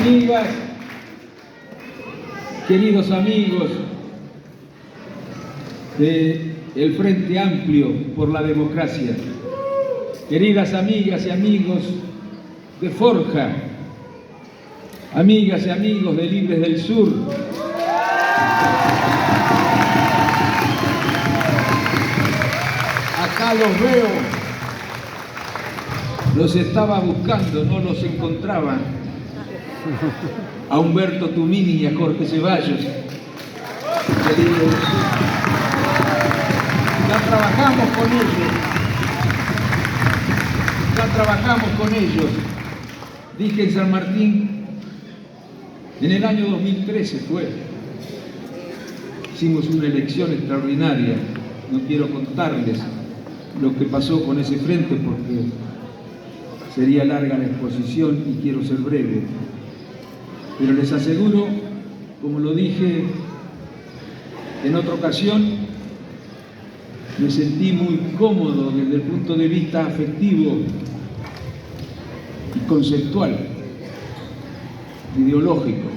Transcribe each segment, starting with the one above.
amigas, queridos amigos del Frente Amplio por la Democracia, queridas amigas y amigos de Forja, amigas y amigos de Libres del Sur, acá los veo, los estaba buscando, no los encontraba, a Humberto Tumini y a Jorge Ceballos. Ya trabajamos con ellos, dije en San Martín, en el año 2013 hicimos una elección extraordinaria, no quiero contarles lo que pasó con ese frente porque sería larga la exposición y quiero ser breve, pero les aseguro, como lo dije en otra ocasión, me sentí muy cómodo desde el punto de vista afectivo y conceptual, ideológico,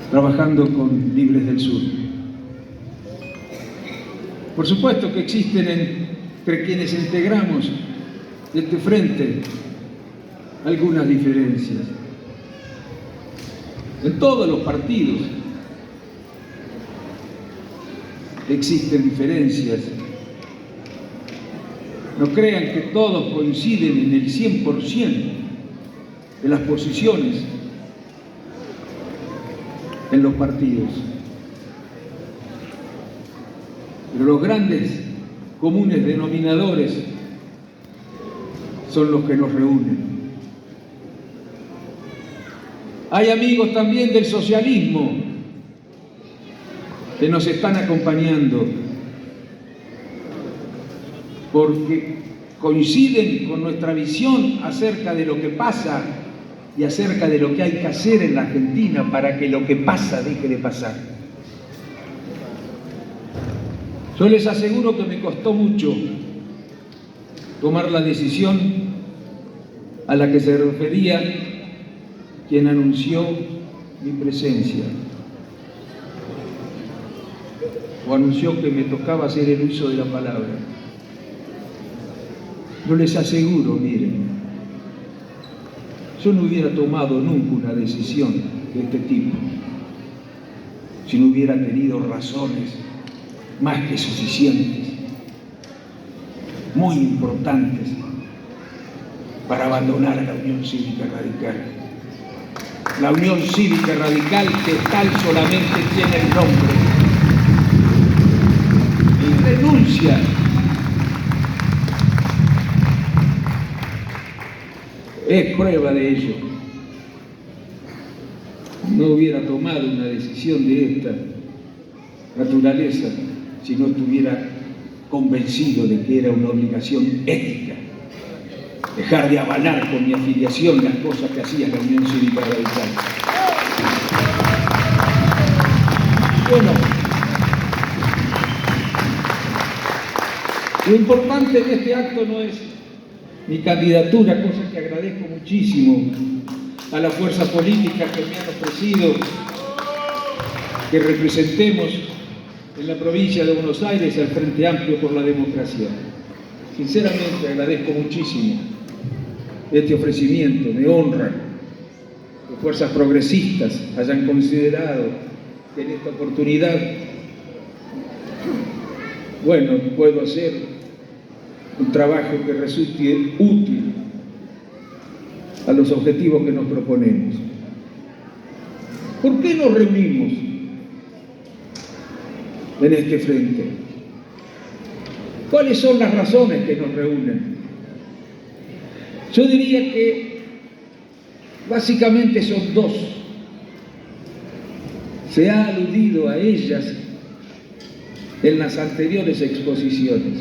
trabajando con Libres del Sur. Por supuesto que existen entre quienes integramos este frente algunas diferencias. En todos los partidos existen diferencias. No crean que todos coinciden en el 100% de las posiciones en los partidos. Pero los grandes comunes denominadores son los que nos reúnen. Hay amigos también del socialismo que nos están acompañando porque coinciden con nuestra visión acerca de lo que pasa y acerca de lo que hay que hacer en la Argentina para que lo que pasa deje de pasar. Yo les aseguro que me costó mucho tomar la decisión a la que se refería quien anunció mi presencia o anunció que me tocaba hacer el uso de la palabra. Yo les aseguro, miren, yo no hubiera tomado nunca una decisión de este tipo si no hubiera tenido razones más que suficientes, muy importantes, para abandonar a la Unión Cívica Radical. La Unión Cívica Radical, que tal solamente tiene el nombre. Mi renuncia es prueba de ello. No hubiera tomado una decisión de esta naturaleza si no estuviera convencido de que era una obligación ética dejar de avalar con mi afiliación las cosas que hacía la Unión Cívica Radical. Bueno, lo importante en este acto no es mi candidatura, cosa que agradezco muchísimo a las fuerzas políticas que me han ofrecido que representemos en la provincia de Buenos Aires al Frente Amplio por la Democracia. Sinceramente agradezco muchísimo este ofrecimiento, me honra que fuerzas progresistas hayan considerado que en esta oportunidad, bueno, puedo hacer un trabajo que resulte útil a los objetivos que nos proponemos. ¿Por qué nos reunimos en este frente? ¿Cuáles son las razones que nos reúnen? Yo diría que básicamente son dos. Se ha aludido a ellas en las anteriores exposiciones,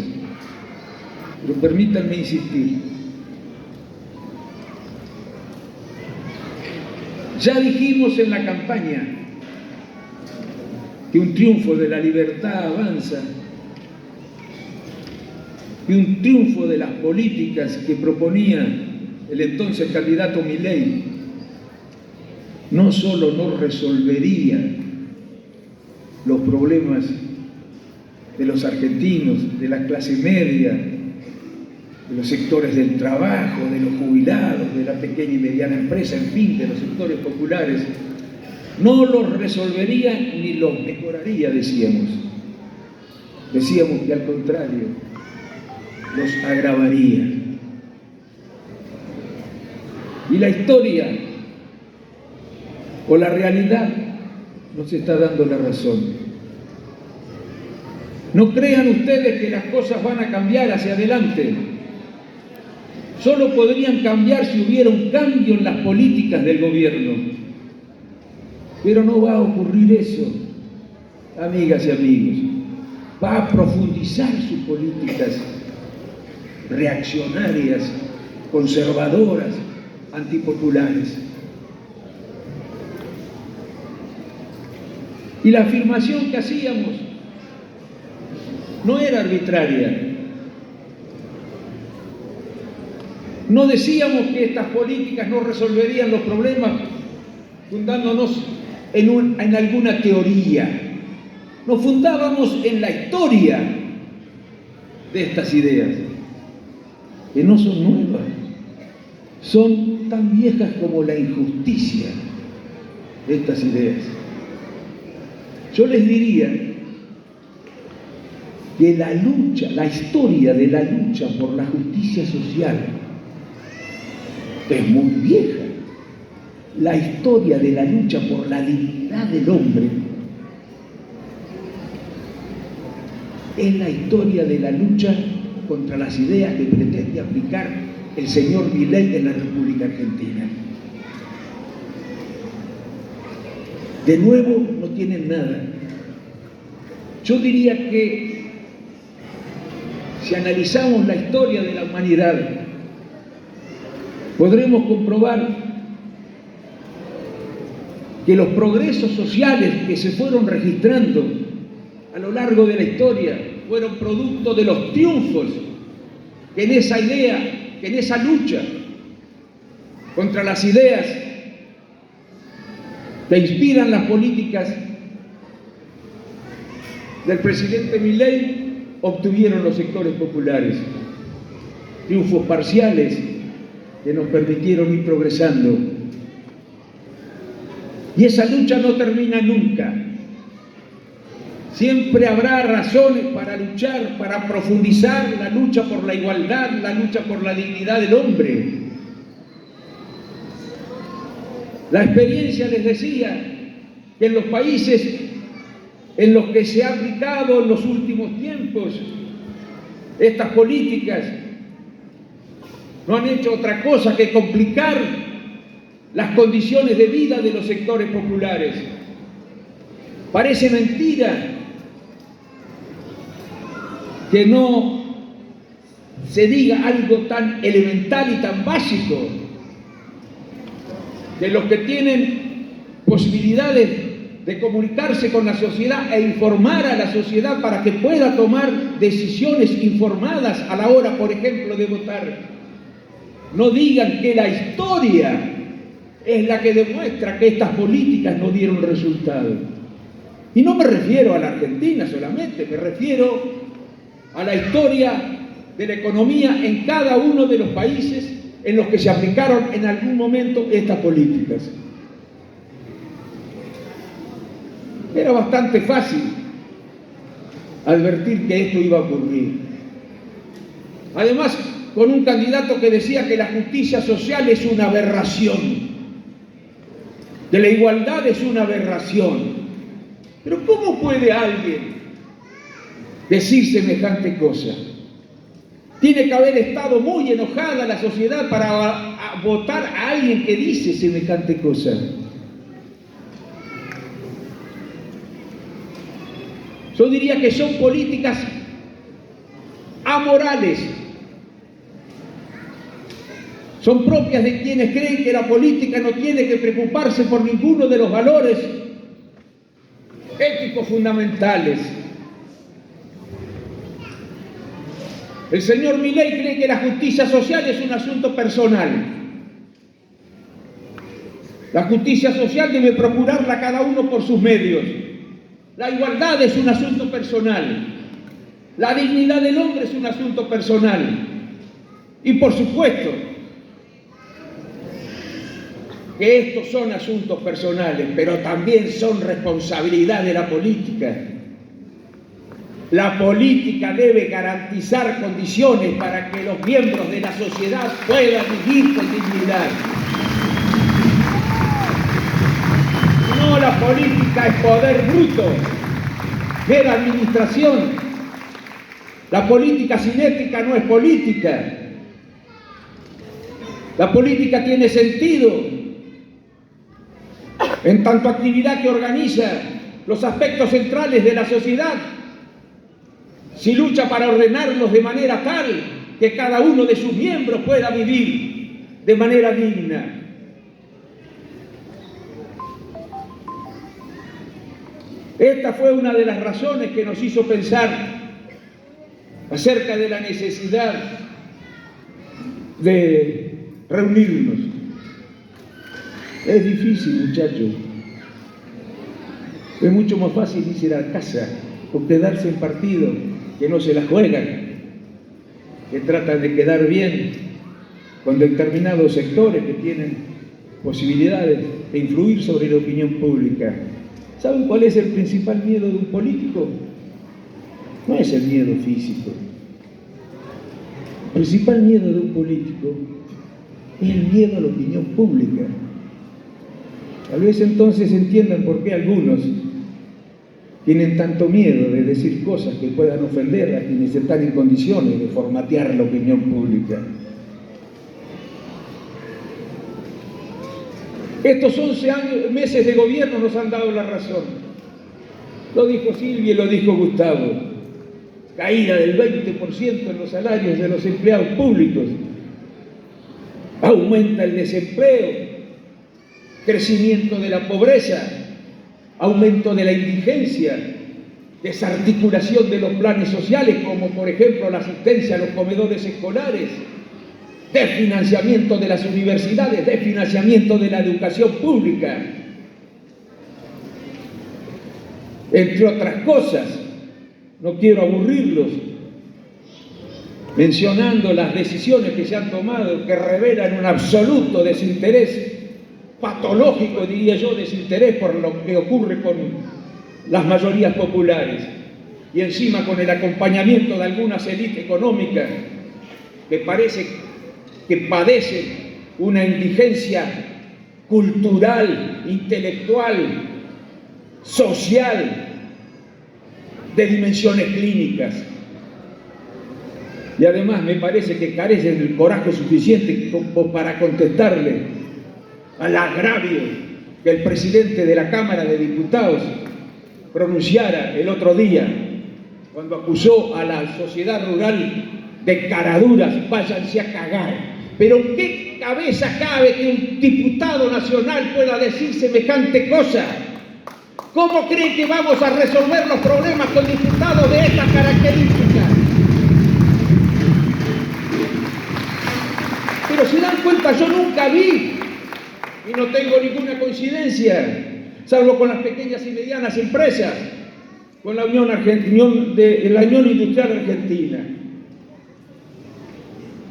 pero permítanme insistir. Ya dijimos en la campaña que un triunfo de la libertad avanza, que un triunfo de las políticas que proponía el entonces candidato Milei no solo no resolvería los problemas de los argentinos, de la clase media, de los sectores del trabajo, de los jubilados, de la pequeña y mediana empresa, en fin, de los sectores populares, no los resolvería ni los mejoraría, decíamos. Decíamos que al contrario, los agravaría. Y la historia o la realidad nos está dando la razón. No crean ustedes que las cosas van a cambiar hacia adelante. Solo podrían cambiar si hubiera un cambio en las políticas del gobierno. Pero no va a ocurrir eso, amigas y amigos. Va a profundizar sus políticas reaccionarias, conservadoras, antipopulares. Y la afirmación que hacíamos no era arbitraria. No decíamos que estas políticas no resolverían los problemas fundándonos en alguna teoría. Nos fundábamos en la historia de estas ideas, que no son nuevas, son tan viejas como la injusticia de estas ideas. Yo les diría que la historia de la lucha por la justicia social es muy vieja. La historia de la lucha por la dignidad del hombre es la historia de la lucha contra las ideas que pretende aplicar el señor Milei en la República Argentina. De nuevo, no tienen nada. Yo diría que si analizamos la historia de la humanidad, podremos comprobar que los progresos sociales que se fueron registrando a lo largo de la historia fueron producto de los triunfos que en esa idea, que en esa lucha contra las ideas que inspiran las políticas del presidente Milei obtuvieron los sectores populares. Triunfos parciales que nos permitieron ir progresando. Y esa lucha no termina nunca. Siempre habrá razones para luchar, para profundizar la lucha por la igualdad, la lucha por la dignidad del hombre. La experiencia les decía que en los países en los que se ha aplicado en los últimos tiempos estas políticas no han hecho otra cosa que complicar las condiciones de vida de los sectores populares. Parece mentira que no se diga algo tan elemental y tan básico, que los que tienen posibilidades de comunicarse con la sociedad e informar a la sociedad para que pueda tomar decisiones informadas a la hora, por ejemplo, de votar, no digan que la historia es la que demuestra que estas políticas no dieron resultado. Y no me refiero a la Argentina solamente, me refiero a la historia de la economía en cada uno de los países en los que se aplicaron en algún momento estas políticas. Era bastante fácil advertir que esto iba a ocurrir. Además, con un candidato que decía que la justicia social es una aberración, que la igualdad es una aberración. Pero ¿cómo puede alguien decir semejante cosa? Tiene que haber estado muy enojada la sociedad para votar a alguien que dice semejante cosa. Yo diría que son políticas amorales. Son propias de quienes creen que la política no tiene que preocuparse por ninguno de los valores éticos fundamentales. El señor Milei cree que la justicia social es un asunto personal. La justicia social debe procurarla cada uno por sus medios. La igualdad es un asunto personal. La dignidad del hombre es un asunto personal. Y por supuesto que estos son asuntos personales, pero también son responsabilidad de la política. La política debe garantizar condiciones para que los miembros de la sociedad puedan vivir con dignidad. No, la política es poder bruto, mera administración. La política sin ética no es política. La política tiene sentido en tanto actividad que organiza los aspectos centrales de la sociedad. Si lucha para ordenarlos de manera tal que cada uno de sus miembros pueda vivir de manera digna. Esta fue una de las razones que nos hizo pensar acerca de la necesidad de reunirnos. Es difícil, muchachos. Es mucho más fácil irse a casa o quedarse en partido, que no se la juegan, que tratan de quedar bien con determinados sectores que tienen posibilidades de influir sobre la opinión pública. ¿Saben cuál es el principal miedo de un político? No es el miedo físico. El principal miedo de un político es el miedo a la opinión pública. Tal vez entonces entiendan por qué algunos tienen tanto miedo de decir cosas que puedan ofender a quienes están en condiciones de formatear la opinión pública. Estos 11 meses de gobierno nos han dado la razón. Lo dijo Silvia y lo dijo Gustavo. Caída del 20% en los salarios de los empleados públicos. Aumenta el desempleo, crecimiento de la pobreza, aumento de la indigencia, desarticulación de los planes sociales, como por ejemplo la asistencia a los comedores escolares, desfinanciamiento de las universidades, desfinanciamiento de la educación pública, entre otras cosas. No quiero aburrirlos mencionando las decisiones que se han tomado que revelan un absoluto desinterés, patológico diría yo, desinterés por lo que ocurre con las mayorías populares, y encima con el acompañamiento de algunas élites económicas que parece que padecen una indigencia cultural, intelectual, social, de dimensiones clínicas. Y además me parece que carecen del coraje suficiente como para contestarle al agravio que el presidente de la Cámara de Diputados pronunciara el otro día cuando acusó a la sociedad rural de caraduras, váyanse a cagar. Pero ¿en qué cabeza cabe que un diputado nacional pueda decir semejante cosa? ¿Cómo cree que vamos a resolver los problemas con diputados de estas características? Pero se dan cuenta, yo nunca vi, y no tengo ninguna coincidencia, salvo con las pequeñas y medianas empresas, con la Unión Industrial Argentina.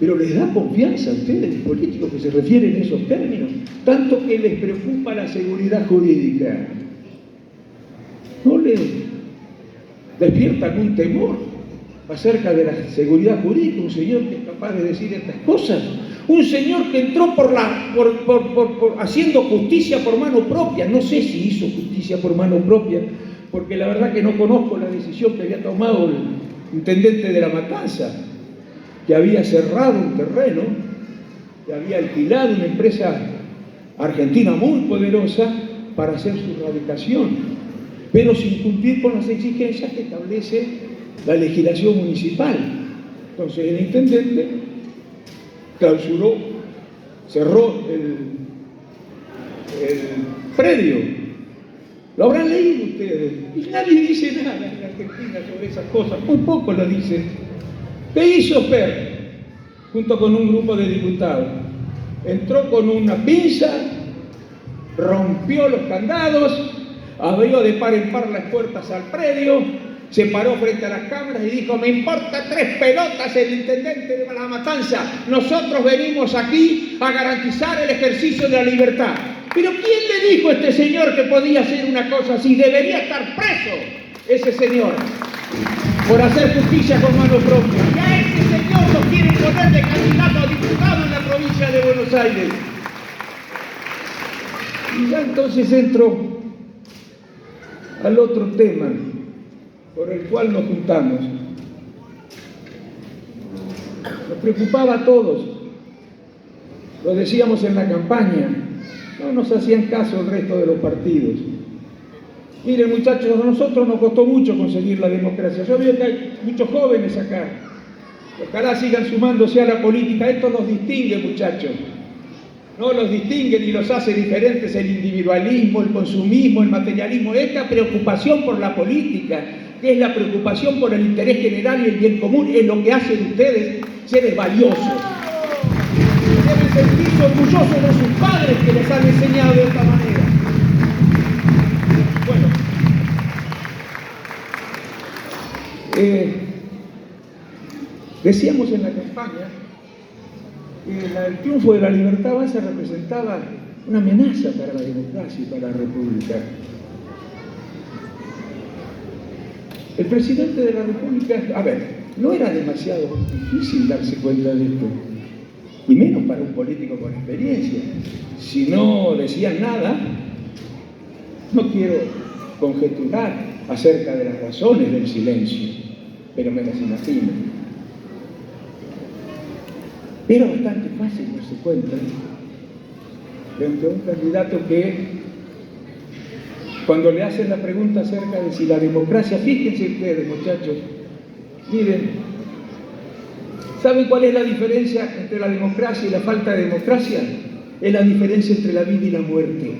Pero les da confianza a ustedes, políticos, que se refieren a esos términos, tanto que les preocupa la seguridad jurídica. ¿No les despiertan un temor acerca de la seguridad jurídica? Un señor que es capaz de decir estas cosas, un señor que entró haciendo justicia por mano propia. No sé si hizo justicia por mano propia, porque la verdad que no conozco la decisión que había tomado el intendente de La Matanza, que había cerrado un terreno, que había alquilado una empresa argentina muy poderosa para hacer su radicación, pero sin cumplir con las exigencias que establece la legislación municipal. Entonces el intendente clausuró, cerró el predio. Lo habrán leído ustedes, y nadie dice nada en Argentina sobre esas cosas, muy poco lo dicen. ¿Qué hizo Fer? Junto con un grupo de diputados. Entró con una pinza rompió los candados, abrió de par en par las puertas al predio, se paró frente a las cámaras y dijo: me importa 3 pelotas el intendente de La Matanza, nosotros venimos aquí a garantizar el ejercicio de la libertad. Pero ¿quién le dijo a este señor que podía hacer una cosa así? Debería estar preso ese señor por hacer justicia con mano propia. Y a ese señor lo quieren poner de candidato a diputado en la provincia de Buenos Aires. Y ya entonces entro al otro tema por el cual nos juntamos. Nos preocupaba a todos, lo decíamos en la campaña, no nos hacían caso el resto de los partidos. Miren, muchachos, a nosotros nos costó mucho conseguir la democracia. Yo veo que hay muchos jóvenes acá, ojalá sigan sumándose a la política. Esto los distingue, muchachos. No los distingue ni los hace diferentes el individualismo, el consumismo, el materialismo. Esta preocupación por la política, que es la preocupación por el interés general y el bien común, es lo que hace de ustedes seres valiosos. Deben sentirse orgullosos de sus padres que les han enseñado de esta manera. Bueno, decíamos en la campaña que el triunfo de la libertad avanza representaba una amenaza para la democracia y para la república. El presidente de la república, no era demasiado difícil darse cuenta de esto, y menos para un político con experiencia. Si no decían nada, no quiero conjeturar acerca de las razones del silencio, pero me las imagino. Era bastante fácil darse cuenta frente a un candidato que, cuando le hacen la pregunta acerca de si la democracia, fíjense ustedes, muchachos, miren, ¿saben cuál es la diferencia entre la democracia y la falta de democracia? Es la diferencia entre la vida y la muerte.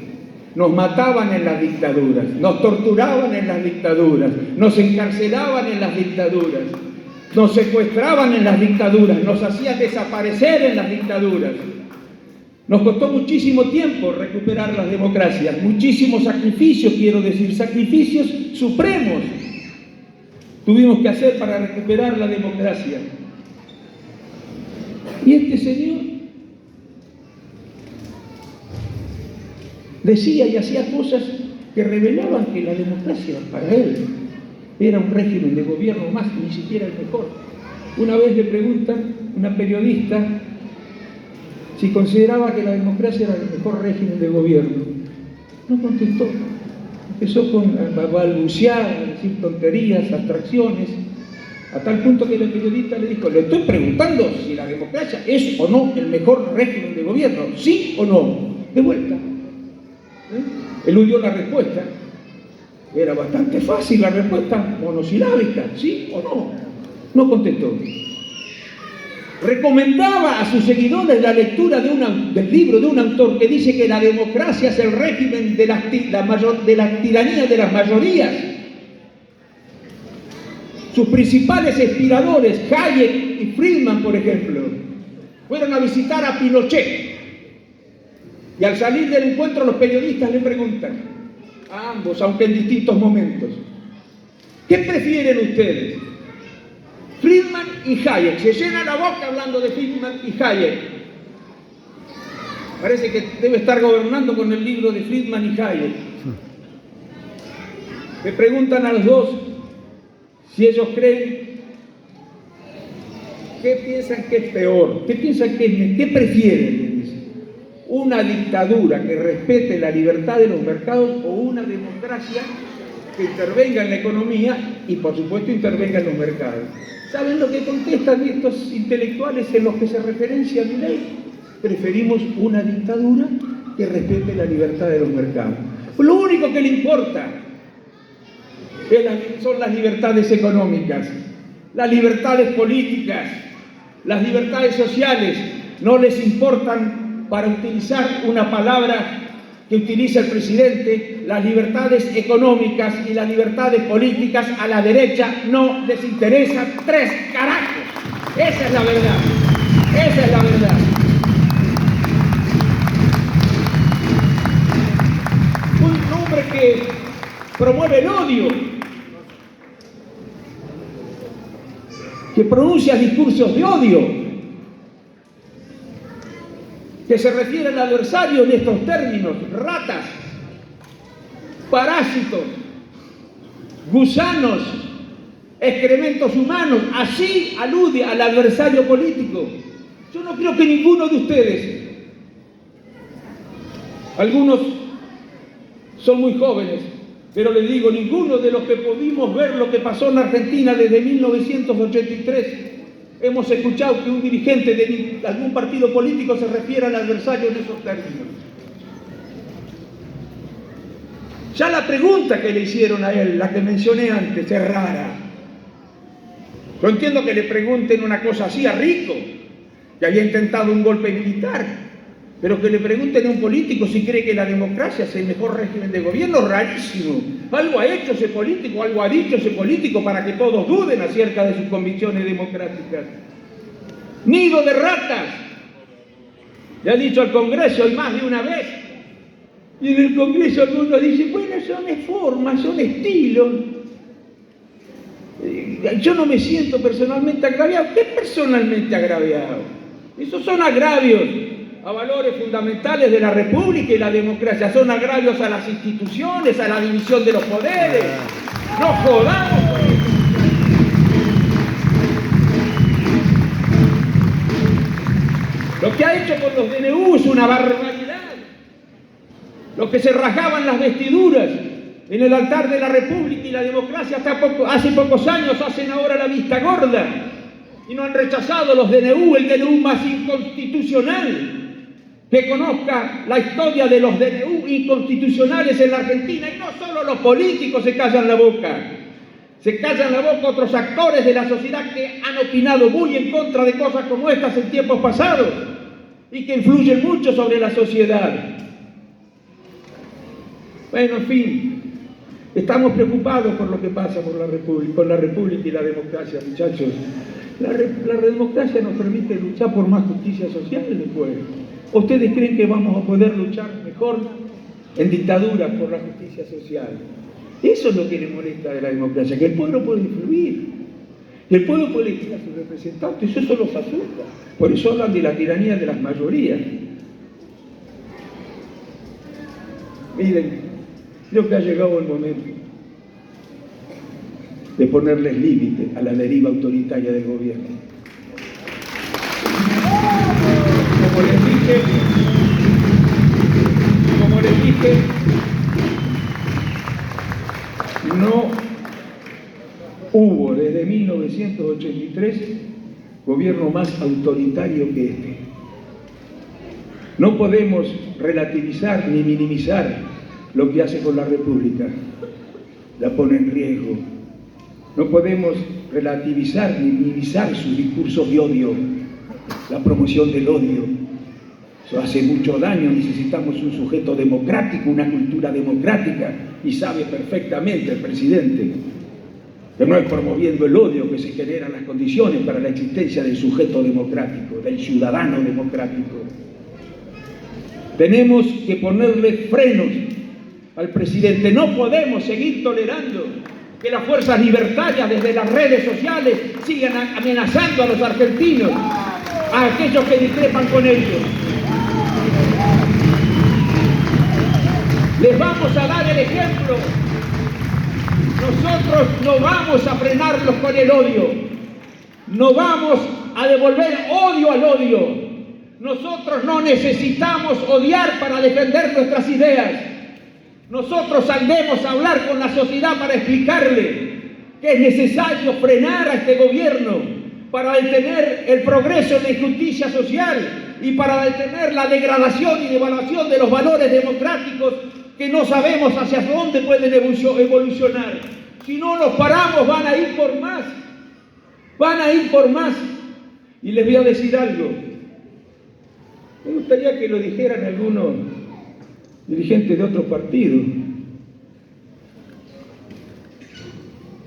Nos mataban en las dictaduras, nos torturaban en las dictaduras, nos encarcelaban en las dictaduras, nos secuestraban en las dictaduras, nos hacían desaparecer en las dictaduras. Nos costó muchísimo tiempo recuperar las democracias, muchísimos sacrificios, quiero decir, sacrificios supremos tuvimos que hacer para recuperar la democracia. Y este señor decía y hacía cosas que revelaban que la democracia para él era un régimen de gobierno más, ni siquiera el mejor. Una vez le preguntan, una periodista, si consideraba que la democracia era el mejor régimen de gobierno. No contestó. Empezó a balbucear, a decir tonterías, abstracciones, a tal punto que la periodista le dijo: le estoy preguntando si la democracia es o no el mejor régimen de gobierno, ¿sí o no? De vuelta. Eludió la respuesta. Era bastante fácil la respuesta, monosilábica, ¿sí o no? No contestó. Recomendaba a sus seguidores la lectura del libro de un autor que dice que la democracia es el régimen de la tiranía de las mayorías. Sus principales inspiradores, Hayek y Friedman, por ejemplo, fueron a visitar a Pinochet. Y al salir del encuentro los periodistas le preguntan, a ambos, aunque en distintos momentos, ¿qué prefieren ustedes? Friedman y Hayek. Se llena la boca hablando de Friedman y Hayek. Parece que debe estar gobernando con el libro de Friedman y Hayek. Le preguntan a los dos si ellos creen, ¿qué piensan que es peor? ¿Qué piensan que es, qué prefieren? ¿Una dictadura que respete la libertad de los mercados o una democracia que intervenga en la economía y, por supuesto, intervenga en los mercados? ¿Saben lo que contestan estos intelectuales en los que se referencia a Milei? Preferimos una dictadura que respete la libertad de los mercados. Lo único que le importa son las libertades económicas, las libertades políticas, las libertades sociales. No les importan, para utilizar una palabra que utiliza el presidente, las libertades económicas y las libertades políticas. A la derecha no les interesan 3 carajos. Esa es la verdad. Esa es la verdad. poder que promueve el odio, que pronuncia discursos de odio, que se refiere al adversario en estos términos: ratas, parásitos, gusanos, excrementos humanos. Así alude al adversario político. Yo no creo que ninguno de ustedes, algunos son muy jóvenes, pero les digo, ninguno de los que pudimos ver lo que pasó en Argentina desde 1983 hemos escuchado que un dirigente de algún partido político se refiera al adversario en esos términos. Ya la pregunta que le hicieron a él, la que mencioné antes, es rara. Yo entiendo que le pregunten una cosa así a Rico, que había intentado un golpe militar, pero que le pregunten a un político si cree que la democracia es el mejor régimen de gobierno, rarísimo. Algo ha hecho ese político, algo ha dicho ese político para que todos duden acerca de sus convicciones democráticas. Nido de ratas. Le ha dicho al Congreso, y más de una vez. Y en el Congreso algunos dicen, bueno, son formas, son estilos. Yo no me siento personalmente agraviado. ¿Qué personalmente agraviado? Esos son agravios a valores fundamentales de la República y la democracia. Son agravios a las instituciones, a la división de los poderes. ¡No jodamos! Lo que ha hecho con los DNU es una barbaridad. Los que se rasgaban las vestiduras en el altar de la República y la democracia hace pocos años hacen ahora la vista gorda y no han rechazado los DNU, el DNU más inconstitucional que conozca la historia de los DNU inconstitucionales en la Argentina. Y no solo los políticos se callan la boca, se callan la boca otros actores de la sociedad que han opinado muy en contra de cosas como estas en tiempos pasados y que influyen mucho sobre la sociedad. Bueno, en fin, estamos preocupados por lo que pasa con la República y la democracia, muchachos. La democracia nos permite luchar por más justicia social en el pueblo. ¿Ustedes creen que vamos a poder luchar mejor en dictadura por la justicia social? Eso es lo que le molesta de la democracia, que el pueblo puede influir, que el pueblo puede elegir a sus representantes. Eso los asusta. Por eso hablan de la tiranía de las mayorías. Miren, creo que ha llegado el momento de ponerles límite a la deriva autoritaria del gobierno. Como les dije, no hubo desde 1983 gobierno más autoritario que este. No podemos relativizar ni minimizar lo que hace con la República. La pone en riesgo. No podemos relativizar ni minimizar sus discursos de odio, la promoción del odio. Eso hace mucho daño. Necesitamos un sujeto democrático, una cultura democrática, y sabe perfectamente el presidente que no es promoviendo el odio que se generan las condiciones para la existencia del sujeto democrático, del ciudadano democrático. Tenemos que ponerle frenos al presidente. No podemos seguir tolerando que las fuerzas libertarias desde las redes sociales sigan amenazando a los argentinos, a aquellos que discrepan con ellos. Les vamos a dar el ejemplo. Nosotros no vamos a frenarlos con el odio. No vamos a devolver odio al odio. Nosotros no necesitamos odiar para defender nuestras ideas. Nosotros saldremos a hablar con la sociedad para explicarle que es necesario frenar a este gobierno para detener el progreso en la injusticia social y para detener la degradación y devaluación de los valores democráticos que no sabemos hacia dónde pueden evolucionar. Si no nos paramos, van a ir por más. Van a ir por más. Y les voy a decir algo. Me gustaría que lo dijeran algunos dirigentes de otros partidos.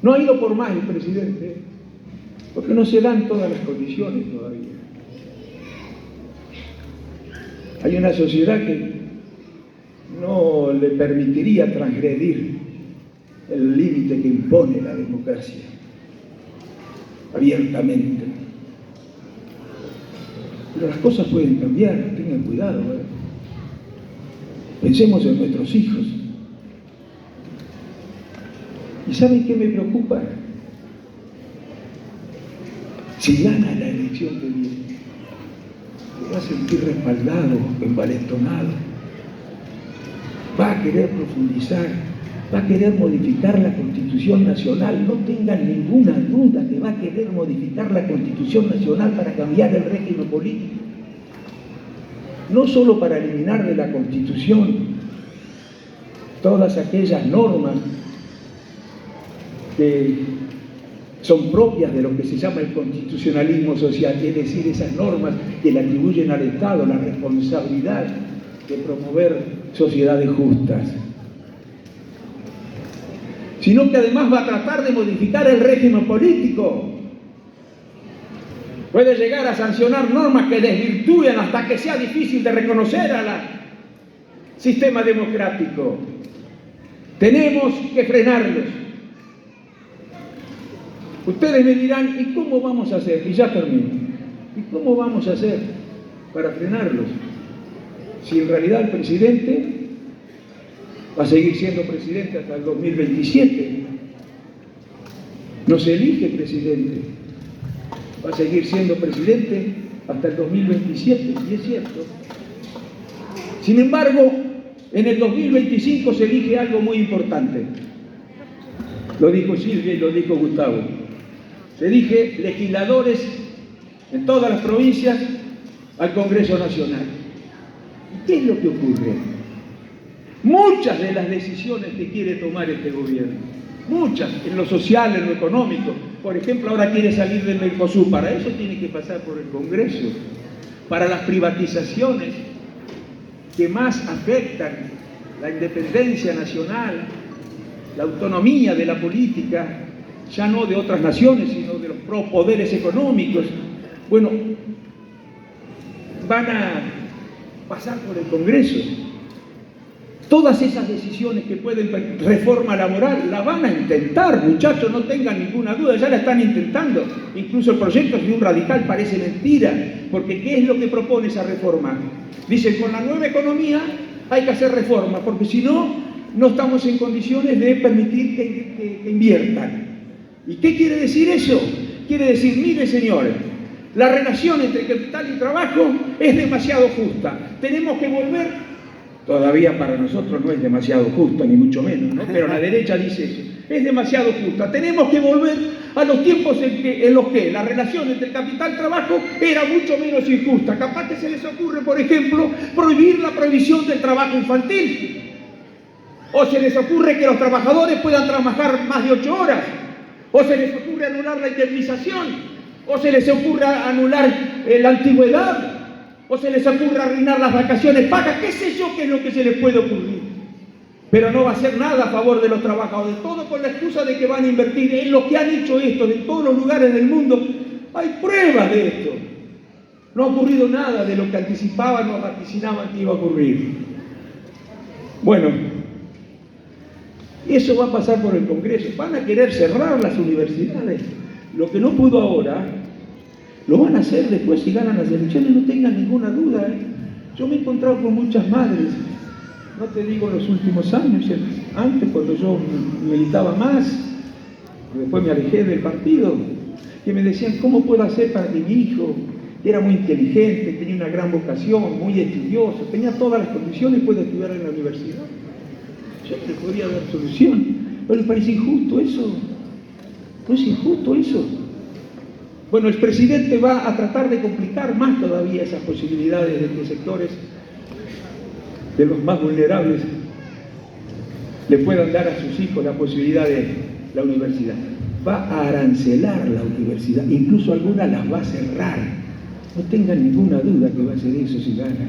No ha ido por más el presidente, porque no se dan todas las condiciones todavía. Hay una sociedad que no le permitiría transgredir el límite que impone la democracia abiertamente. Pero las cosas pueden cambiar, tengan cuidado, ¿eh? Pensemos en nuestros hijos. ¿Y saben qué me preocupa? Si gana la elección que viene, se va a sentir respaldado, envalentonado, va a querer profundizar, va a querer modificar la Constitución Nacional. No tengan ninguna duda que va a querer modificar la Constitución Nacional para cambiar el régimen político. No solo para eliminar de la Constitución todas aquellas normas que son propias de lo que se llama el constitucionalismo social, es decir, esas normas que le atribuyen al Estado la responsabilidad de promover sociedades justas, sino que además va a tratar de modificar el régimen político. Puede llegar a sancionar normas que desvirtúen hasta que sea difícil de reconocer al sistema democrático. Tenemos que frenarlos. Ustedes me dirán, ¿y cómo vamos a hacer? Y ya termino. ¿Y cómo vamos a hacer para frenarlos? Si en realidad el presidente va a seguir siendo presidente hasta el 2027. No se elige presidente. Va a seguir siendo presidente hasta el 2027, y es cierto. Sin embargo, en el 2025 se elige algo muy importante. Lo dijo Silvia y lo dijo Gustavo. Se elige legisladores en todas las provincias al Congreso Nacional. ¿Y qué es lo que ocurre? Muchas de las decisiones que quiere tomar este gobierno, muchas, en lo social, en lo económico. Por ejemplo, ahora quiere salir del Mercosur. Para eso tiene que pasar por el Congreso. Para las privatizaciones que más afectan la independencia nacional, la autonomía de la política, ya no de otras naciones, sino de los poderes económicos. Bueno, van a pasar por el Congreso. Todas esas decisiones que pueden, reforma laboral, la van a intentar, muchachos, no tengan ninguna duda, ya la están intentando. Incluso el proyecto de un radical parece mentira, porque ¿qué es lo que propone esa reforma? Dicen, con la nueva economía hay que hacer reforma, porque si no, no estamos en condiciones de permitir que inviertan. ¿Y qué quiere decir eso? Quiere decir, mire señores, la relación entre capital y trabajo es demasiado justa. Tenemos que volver, todavía para nosotros no es demasiado justa, ni mucho menos, ¿no? Pero la derecha dice eso, es demasiado justa. Tenemos que volver a los tiempos en los que la relación entre capital y trabajo era mucho menos injusta. Capaz que se les ocurre, por ejemplo, prohibir la prohibición del trabajo infantil. O se les ocurre que los trabajadores puedan trabajar más de 8 horas. O se les ocurre anular la indemnización, o se les ocurre anular la antigüedad, o se les ocurre arruinar las vacaciones pagas, qué sé yo qué es lo que se les puede ocurrir. Pero no va a hacer nada a favor de los trabajadores, todo con la excusa de que van a invertir en lo que han hecho esto, en todos los lugares del mundo. Hay pruebas de esto. No ha ocurrido nada de lo que anticipaban o vaticinaban que iba a ocurrir. Bueno, eso va a pasar por el Congreso. Van a querer cerrar las universidades. Lo que no pudo ahora, lo van a hacer después si ganan las elecciones, no tengan ninguna duda. Yo me he encontrado con muchas madres, no te digo en los últimos años, antes cuando yo militaba más, después me alejé del partido, que me decían, ¿cómo puedo hacer para que mi hijo, que era muy inteligente, tenía una gran vocación, muy estudioso, tenía todas las condiciones, pueda estudiar en la universidad? Yo le podría dar solución, pero me parece injusto eso. ¿No es injusto eso? Bueno, el presidente va a tratar de complicar más todavía esas posibilidades de que sectores de los más vulnerables le puedan dar a sus hijos la posibilidad de la universidad. Va a arancelar la universidad, incluso algunas las va a cerrar. No tengan ninguna duda que va a hacer eso si gana.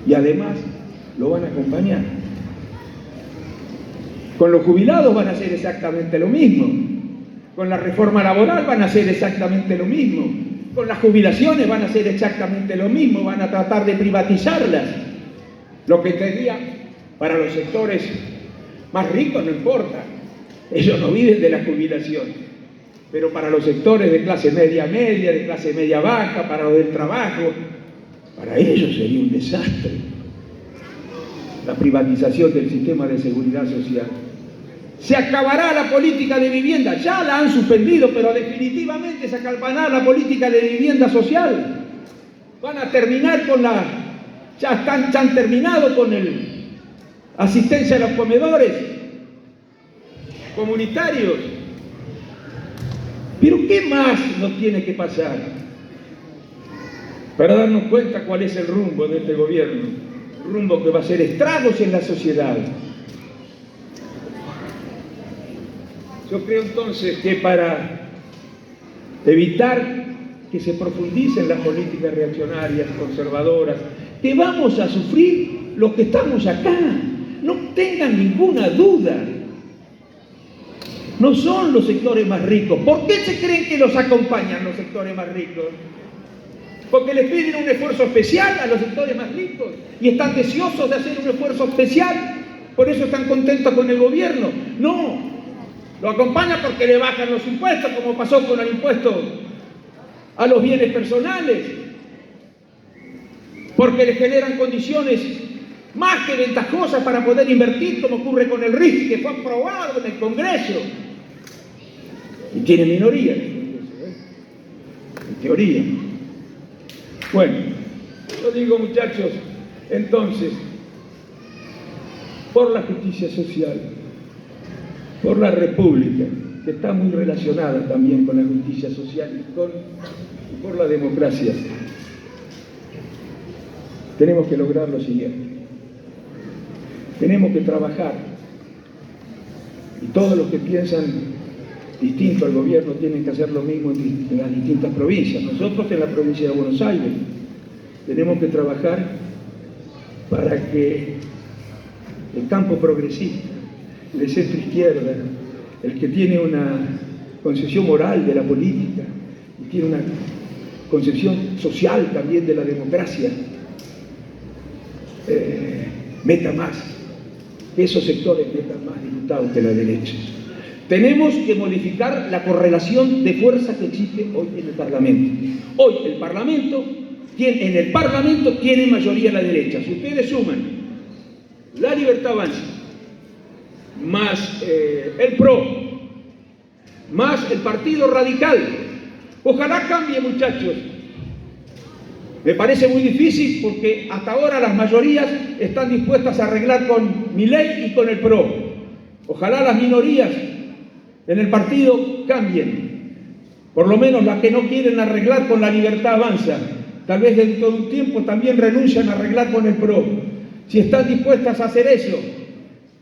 Y además lo van a acompañar. Con los jubilados van a hacer exactamente lo mismo. Con la reforma laboral van a hacer exactamente lo mismo. Con las jubilaciones van a hacer exactamente lo mismo. Van a tratar de privatizarlas. Lo que Para los sectores más ricos no importa, ellos no viven de la jubilación, pero para los sectores de clase media, de clase media baja, para los del trabajo, para ellos sería un desastre la privatización del sistema de seguridad social. Se acabará la política de vivienda, ya la han suspendido, pero definitivamente se acabará la política de vivienda social. Van a terminar con ya han terminado con asistencia a los comedores comunitarios. Pero ¿qué más nos tiene que pasar para darnos cuenta cuál es el rumbo de este gobierno? Un rumbo que va a hacer estragos en la sociedad. Yo creo entonces que para evitar que se profundicen las políticas reaccionarias, conservadoras, que vamos a sufrir los que estamos acá, no tengan ninguna duda. No son los sectores más ricos. ¿Por qué se creen que los acompañan los sectores más ricos? Porque les piden un esfuerzo especial a los sectores más ricos y están deseosos de hacer un esfuerzo especial, por eso están contentos con el gobierno. No, lo acompañan porque le bajan los impuestos, como pasó con el impuesto a los bienes personales, porque les generan condiciones más que ventajosas para poder invertir, como ocurre con el RIF, que fue aprobado en el Congreso y tiene minoría en teoría. Bueno, yo digo, muchachos, entonces, por la justicia social, por la república, que está muy relacionada también con la justicia social y por la democracia, tenemos que lograr lo siguiente. Tenemos que trabajar, y todos los que piensan distinto al gobierno tienen que hacer lo mismo en las distintas provincias. Nosotros en la provincia de Buenos Aires tenemos que trabajar para que el campo progresista, el centro izquierda, el que tiene una concepción moral de la política y tiene una concepción social también de la democracia, meta más, que esos sectores metan más diputados que la derecha. Tenemos que modificar la correlación de fuerza que existe hoy en el Parlamento. Hoy en el Parlamento tiene mayoría la derecha. Si ustedes suman La Libertad Avanza, más el PRO, más el Partido Radical, ojalá cambie, muchachos. Me parece muy difícil porque hasta ahora las mayorías están dispuestas a arreglar con Milei y con el PRO. Ojalá las minorías en el partido cambien, por lo menos las que no quieren arreglar con La Libertad Avanza. Tal vez dentro de un tiempo también renuncian a arreglar con el PRO. Si están dispuestas a hacer eso,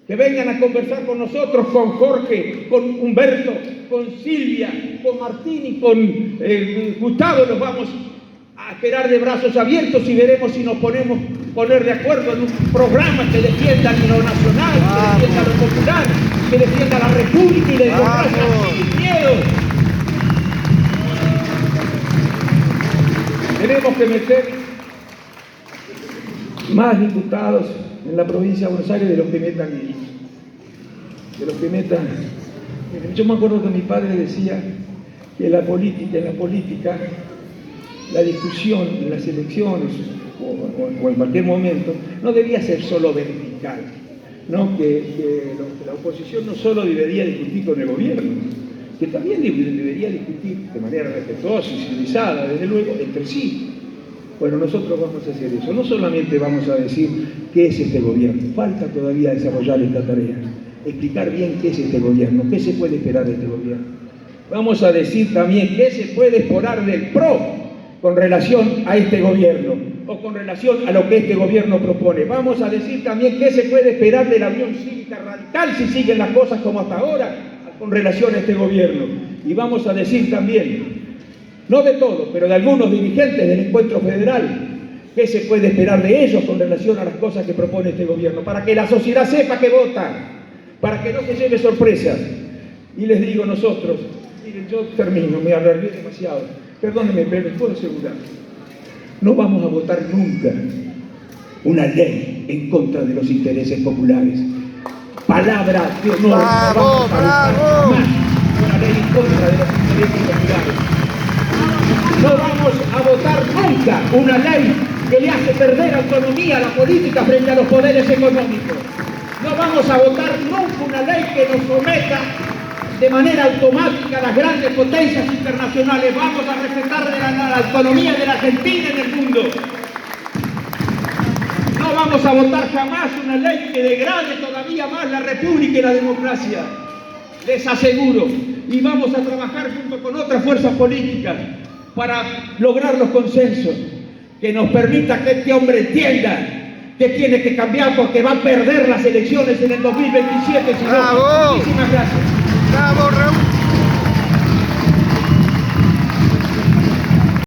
que vengan a conversar con nosotros, con Jorge, con Humberto, con Silvia, con Martín y con Gustavo. Los vamos a esperar de brazos abiertos y veremos si nos podemos poner de acuerdo en un programa que defienda lo nacional, que defienda lo popular, que defienda la república y la democracia sin miedo. Tenemos que meter más diputados en la provincia de Buenos Aires de los que metan ellos. Yo me acuerdo que mi padre decía que en la política, la discusión en las elecciones o en cualquier momento no debía ser solo vertical, ¿no? Que la oposición no solo debería discutir con el gobierno, que también debería discutir de manera respetuosa y civilizada, desde luego, entre sí. Bueno, nosotros vamos a hacer eso. No solamente vamos a decir qué es este gobierno, falta todavía desarrollar esta tarea, explicar bien qué es este gobierno, qué se puede esperar de este gobierno. Vamos a decir también qué se puede esperar del PRO con relación a este gobierno o con relación a lo que este gobierno propone. Vamos a decir también qué se puede esperar de la Unión Cívica Radical si siguen las cosas como hasta ahora con relación a este gobierno. Y vamos a decir también, no de todos, pero de algunos dirigentes del Encuentro Federal, qué se puede esperar de ellos con relación a las cosas que propone este gobierno, para que la sociedad sepa que vota, para que no se lleve sorpresas. Y les digo nosotros, miren, yo termino, me alargué demasiado, perdónenme, pero les puedo asegurar, no vamos a votar nunca una ley en contra de los intereses populares. Palabra de honor, ¡Bravo, bravo! Una ley en contra de los intereses populares. No vamos a votar nunca una ley que le hace perder autonomía a la política frente a los poderes económicos. No vamos a votar nunca una ley que nos someta de manera automática a las grandes potencias internacionales. Vamos a respetar la autonomía de la Argentina en el mundo. No vamos a votar jamás una ley que degrade todavía más la república y la democracia. Les aseguro. Y vamos a trabajar junto con otras fuerzas políticas para lograr los consensos que nos permita que este hombre entienda que tiene que cambiar porque va a perder las elecciones en el 2027. ¡Bravo! Muchísimas gracias. ¡Bravo, Raúl!